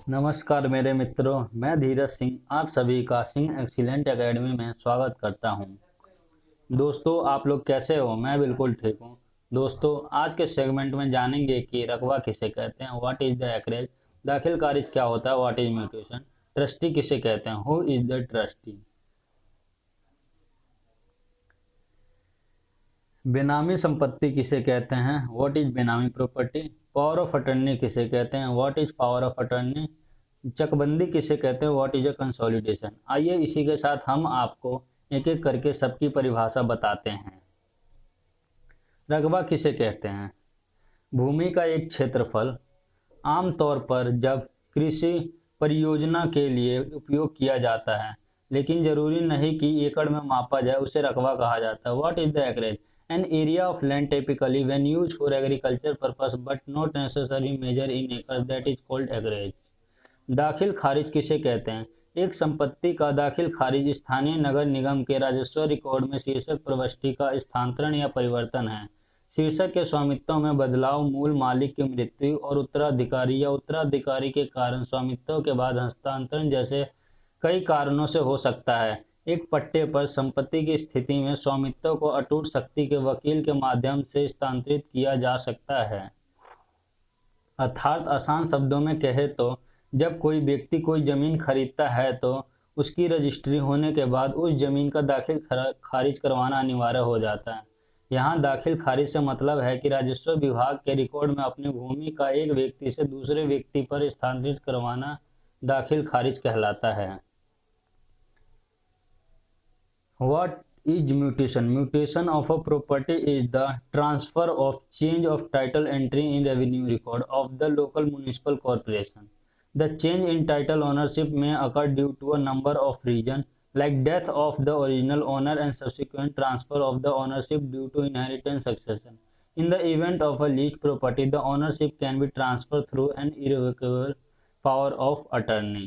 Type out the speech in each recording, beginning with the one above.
नमस्कार मेरे मित्रों, मैं धीरज सिंह आप सभी का सिंह एक्सीलेंट एकेडमी में स्वागत करता हूं। दोस्तों, आप लोग कैसे हो? मैं बिल्कुल ठीक हूं। दोस्तों, आज के सेगमेंट में जानेंगे कि रकबा किसे कहते हैं, व्हाट इज द एक्रेज, दाखिल खारिज क्या होता है, व्हाट इज म्यूटेशन, ट्रस्टी किसे कहते हैं, हु इज द ट्रस्टी, बेनामी संपत्ति किसे कहते हैं, व्हाट इज बेनामी प्रॉपर्टी, पावर ऑफ अटर्नी किसे कहते हैं, what is power of attorney, चकबंदी किसे कहते हैं, व्हाट इज अ कंसोलिडेशन। आइए इसी के साथ हम आपको एक एक करके सबकी परिभाषा बताते हैं। रकबा किसे कहते हैं? भूमि का एक क्षेत्रफल, आमतौर पर जब कृषि परियोजना के लिए उपयोग किया जाता है, लेकिन जरूरी नहीं कि एकड़ में मापा जाए, उसे रकबा कहा जाता है। What is the acreage? An area of land typically when used for agriculture purpose but not necessary measure in एकड़, दैट इज कॉल्ड एक्रेज। दाखिल खारिज किसे कहते हैं? एक संपत्ति का दाखिल खारिज स्थानीय नगर निगम के राजस्व रिकॉर्ड में शीर्षक प्रविष्टि का स्थानांतरण या परिवर्तन है। शीर्षक के स्वामित्व में बदलाव, मूल मालिक की मृत्यु और उत्तराधिकारी या उत्तराधिकारी के कारण स्वामित्व के बाद हस्तांतरण जैसे कई कारणों से हो सकता है। एक पट्टे पर संपत्ति की स्थिति में स्वामित्व को अटूट शक्ति के वकील के माध्यम से स्थानांतरित किया जा सकता है। अर्थात आसान शब्दों में कहे तो जब कोई व्यक्ति कोई जमीन खरीदता है तो उसकी रजिस्ट्री होने के बाद उस जमीन का दाखिल खारिज करवाना अनिवार्य हो जाता है। यहाँ दाखिल खारिज से मतलब है कि राजस्व विभाग के रिकॉर्ड में अपनी भूमि का एक व्यक्ति से दूसरे व्यक्ति पर स्थानांतरित करवाना दाखिल खारिज कहलाता है। What is mutation? Mutation of a property is the transfer of change of title entry in revenue record of the local municipal corporation. The change in title ownership may occur due to a number of reasons like death of the original owner and subsequent transfer of the ownership due to inheritance succession. In the event of a leased property, the ownership can be transferred through an irrevocable power of attorney.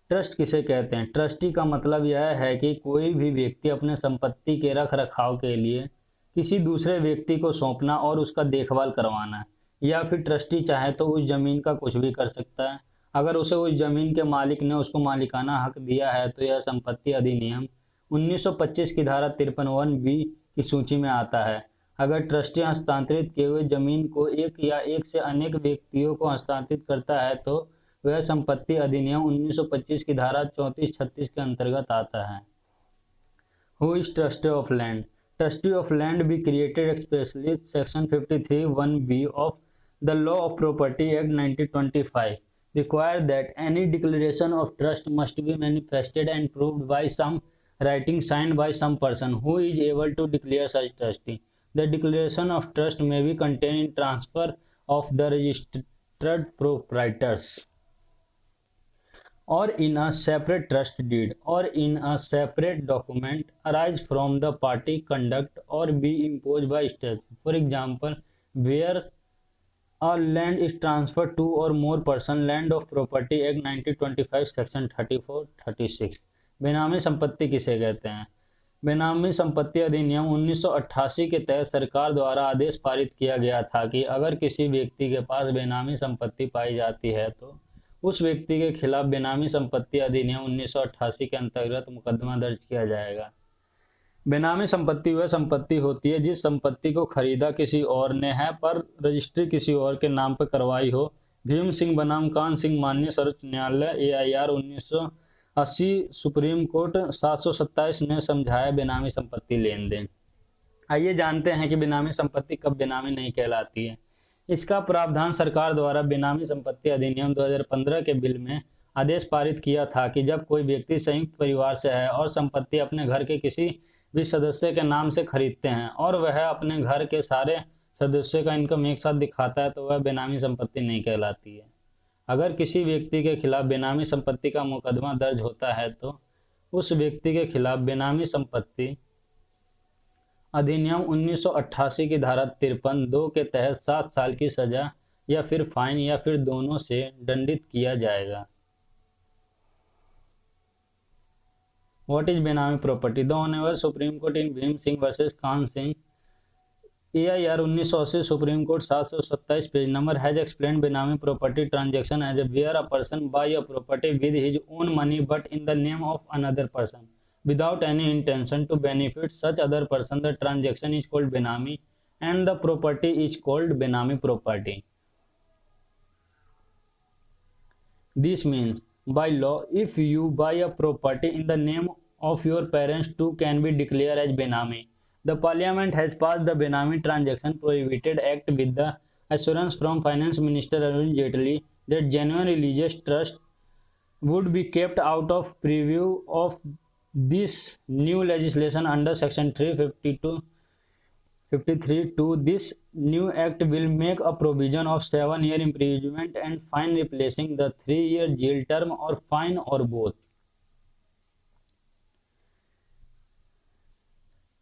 Trust किसे कहते हैं? Trustee का मतलब यह है कि कोई भी व्यक्ति अपने संपत्ति के रख रखाव के लिए किसी दूसरे व्यक्ति को सौंपना और उसका देखभाल करवाना, या फिर ट्रस्टी चाहे तो उस जमीन का कुछ भी कर सकता है। अगर उसे उस जमीन के मालिक ने उसको मालिकाना हक दिया है तो यह संपत्ति अधिनियम 1925 की धारा 53(1)(b) की सूची में आता है। अगर ट्रस्टी हस्तांतरित किए हुए जमीन को एक या एक से अनेक व्यक्तियों को हस्तांतरित करता है तो वह संपत्ति अधिनियम 1925 की धारा 34-36 के अंतर्गत आता है। Who is trustee of land? Trustee of land be created expressly section 53(1)(b) of the law of property act 1925 require that any declaration of trust must be manifested and proved by some writing signed by some person who is able to declare such trustee. The declaration of trust may be contained in transfer of the registered proprietors or in a separate trust deed or in a separate document arise from the party conduct or be imposed by statute. For example, where a land is transferred to or more person, Land of Property Act 1925 section 34-36। बेनामी संपत्ति किसे कहते हैं? बेनामी संपत्ति अधिनियम 1988 के तहत सरकार द्वारा आदेश पारित किया गया था कि अगर किसी व्यक्ति के पास बेनामी संपत्ति पाई जाती है तो उस व्यक्ति के खिलाफ बेनामी संपत्ति अधिनियम 1988 के अंतर्गत मुकदमा दर्ज किया जाएगा। बेनामी संपत्ति वह संपत्ति होती है जिस संपत्ति को खरीदा किसी और ने है पर रजिस्ट्री किसी और के नाम पर करवाई हो। भीम सिंह बनाम कान सिंह, माननीय सर्वोच्च न्यायालय AIR 1980, सुप्रीम कोर्ट 727 ने समझाया बेनामी संपत्ति लेन देन। आइए जानते हैं कि बेनामी संपत्ति कब बेनामी नहीं कहलाती है। इसका प्रावधान सरकार द्वारा बेनामी संपत्ति अधिनियम 2015 के बिल में आदेश पारित किया था कि जब कोई व्यक्ति संयुक्त परिवार से है और संपत्ति अपने घर के किसी भी सदस्य के नाम से खरीदते हैं और वह अपने घर के सारे सदस्यों का इनकम एक साथ दिखाता है तो वह बेनामी संपत्ति नहीं कहलाती है। अगर किसी व्यक्ति के खिलाफ बेनामी संपत्ति का मुकदमा दर्ज होता है तो उस व्यक्ति के खिलाफ बेनामी संपत्ति अधिनियम 1988 की धारा 53(2) के तहत 7 साल की सजा या फिर फाइन या फिर दोनों से दंडित किया जाएगा। What is benami property? The honourable supreme court in Bhim Singh versus Kan Singh AIR 1980 supreme court 727 page number has explained benami property transaction as a where a person buy a property with his own money but in the name of another person without any intention to benefit such other person. The transaction is called benami and the property is called benami property. This means by law if you buy a property in the name of your parents two can be declared as benami. The parliament has passed the benami transaction prohibited act with the assurance from finance minister Arun Jaitley that genuine religious trust would be kept out of preview of this new legislation under section 353 this new act will make a provision of 7-year imprisonment and fine replacing the 3-year jail term or fine or both.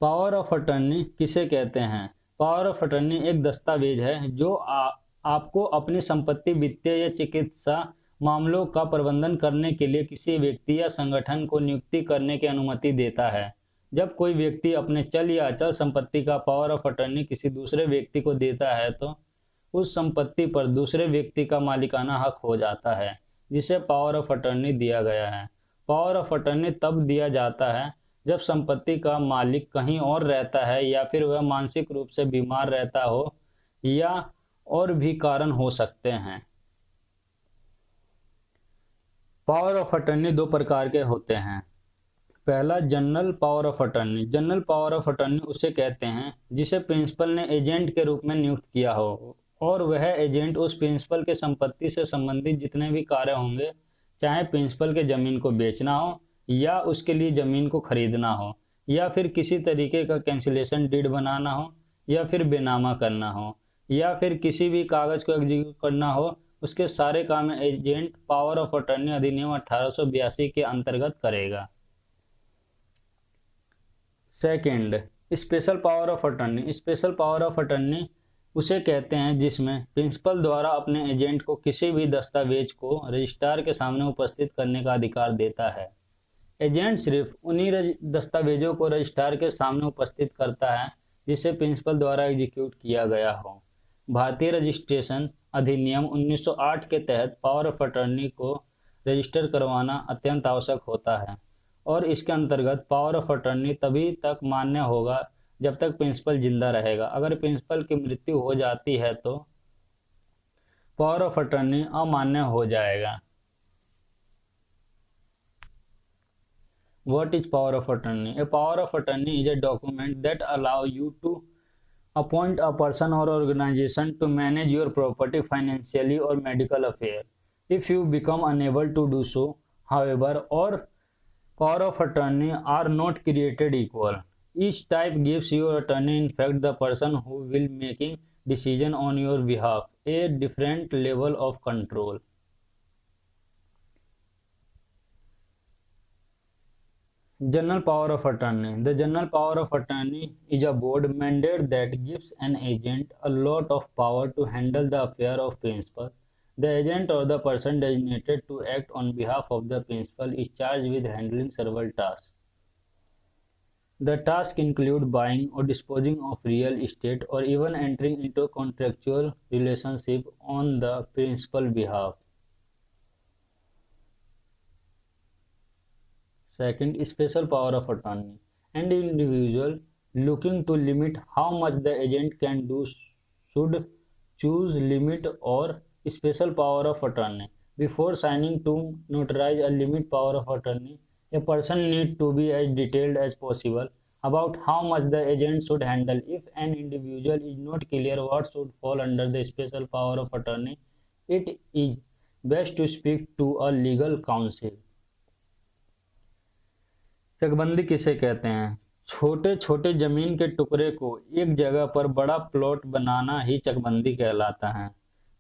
Power of attorney किसे कहते हैं? Power of attorney एक दस्तावेज है जो आपको अपनी संपत्ति, वित्तीय या चिकित्सा मामलों का प्रबंधन करने के लिए किसी व्यक्ति या संगठन को नियुक्ति करने की अनुमति देता है। जब कोई व्यक्ति अपने चल या अचल संपत्ति का पावर ऑफ अटर्नी किसी दूसरे व्यक्ति को देता है तो उस संपत्ति पर दूसरे व्यक्ति का मालिकाना हक हो जाता है, जिसे पावर ऑफ अटर्नी दिया गया है। पावर ऑफ अटर्नी तब दिया जाता है जब संपत्ति का मालिक कहीं और रहता है या फिर वह मानसिक रूप से बीमार रहता हो या और भी कारण हो सकते हैं। पावर ऑफ अटर्नी दो प्रकार के होते हैं। पहला, general power of attorney. General power of attorney उसे कहते हैं जिसे प्रिंसिपल ने एजेंट के रूप में नियुक्त किया हो और वह एजेंट उस प्रिंसिपल के संपत्ति से संबंधित जितने भी कार्य होंगे, चाहे प्रिंसिपल के जमीन को बेचना हो या उसके लिए जमीन को खरीदना हो या फिर किसी तरीके का कैंसिलेशन डीड बनाना हो या फिर बेनामा करना हो या फिर किसी भी कागज को एग्जीक्यूट करना हो, उसके सारे काम एजेंट पावर ऑफ अटर्नी अधिनियम 1882 के अंतर्गत करेगा। Second, special power of attorney. Special power of attorney उसे कहते हैं जिसमें प्रिंसिपल द्वारा अपने एजेंट को किसी भी दस्तावेज को रजिस्ट्रार के सामने उपस्थित करने का अधिकार देता है। एजेंट सिर्फ उन्हीं दस्तावेजों को रजिस्ट्रार के सामने उपस्थित करता है जिसे प्रिंसिपल द्वारा एग्जीक्यूट किया गया हो। भारतीय रजिस्ट्रेशन अधिनियम 1908 के तहत पावर ऑफ अटर्नी को रजिस्टर करवाना अत्यंत आवश्यक होता है और इसके अंतर्गत पावर ऑफ अटर्नी तभी तक मान्य होगा जब तक प्रिंसिपल जिंदा रहेगा। अगर प्रिंसिपल की मृत्यु हो जाती है तो पावर ऑफ अटर्नी अमान्य हो जाएगा। What is power of attorney? A power of attorney is a document that allows you to appoint a person or organization to manage your property, financially or medical affair. If you become unable to do so, however, or power of attorney are not created equal. Each type gives your attorney, in fact, the person who will making decision on your behalf, a different level of control. General power of attorney. The general power of attorney is a board mandate that gives an agent a lot of power to handle the affair of principal. The agent or the person designated to act on behalf of the principal is charged with handling several tasks. The tasks include buying or disposing of real estate or even entering into a contractual relationship on the principal behalf. Second, special power of attorney. An individual looking to limit how much the agent can do should choose limit or special power of attorney. Before signing to notarize a limit power of attorney, a person needs to be as detailed as possible about how much the agent should handle. If an individual is not clear what should fall under the special power of attorney, it is best to speak to a legal counsel. चकबंदी किसे कहते हैं? छोटे छोटे जमीन के टुकड़े को एक जगह पर बड़ा प्लॉट बनाना ही चकबंदी कहलाता है।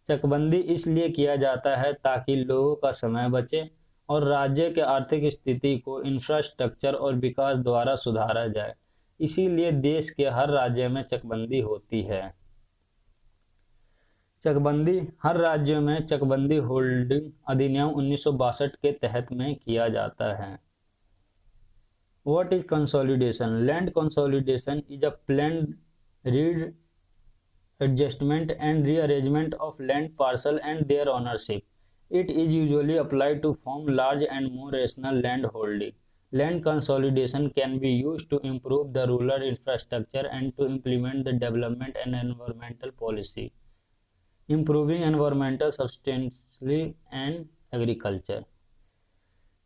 चकबंदी इसलिए किया जाता है ताकि लोगों का समय बचे और राज्य के आर्थिक स्थिति को इंफ्रास्ट्रक्चर और विकास द्वारा सुधारा जाए। इसीलिए देश के हर राज्य में चकबंदी होती है। चकबंदी हर राज्य में चकबंदी होल्डिंग अधिनियम 1962 के तहत में किया जाता है। What is consolidation? Land consolidation is a planned adjustment and rearrangement of land parcel and their ownership. It is usually applied to form large and more rational land holding. Land consolidation can be used to improve the rural infrastructure and to implement the development and environmental policy, improving environmental sustainability and agriculture.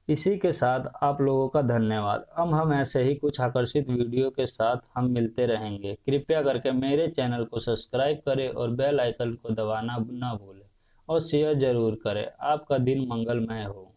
इसी के साथ आप लोगों का धन्यवाद। अब हम ऐसे ही कुछ आकर्षित वीडियो के साथ हम मिलते रहेंगे। कृपया करके मेरे चैनल को सब्सक्राइब करें और बेल आइकन को दबाना ना भूलें और शेयर जरूर करें। आपका दिन मंगलमय हो।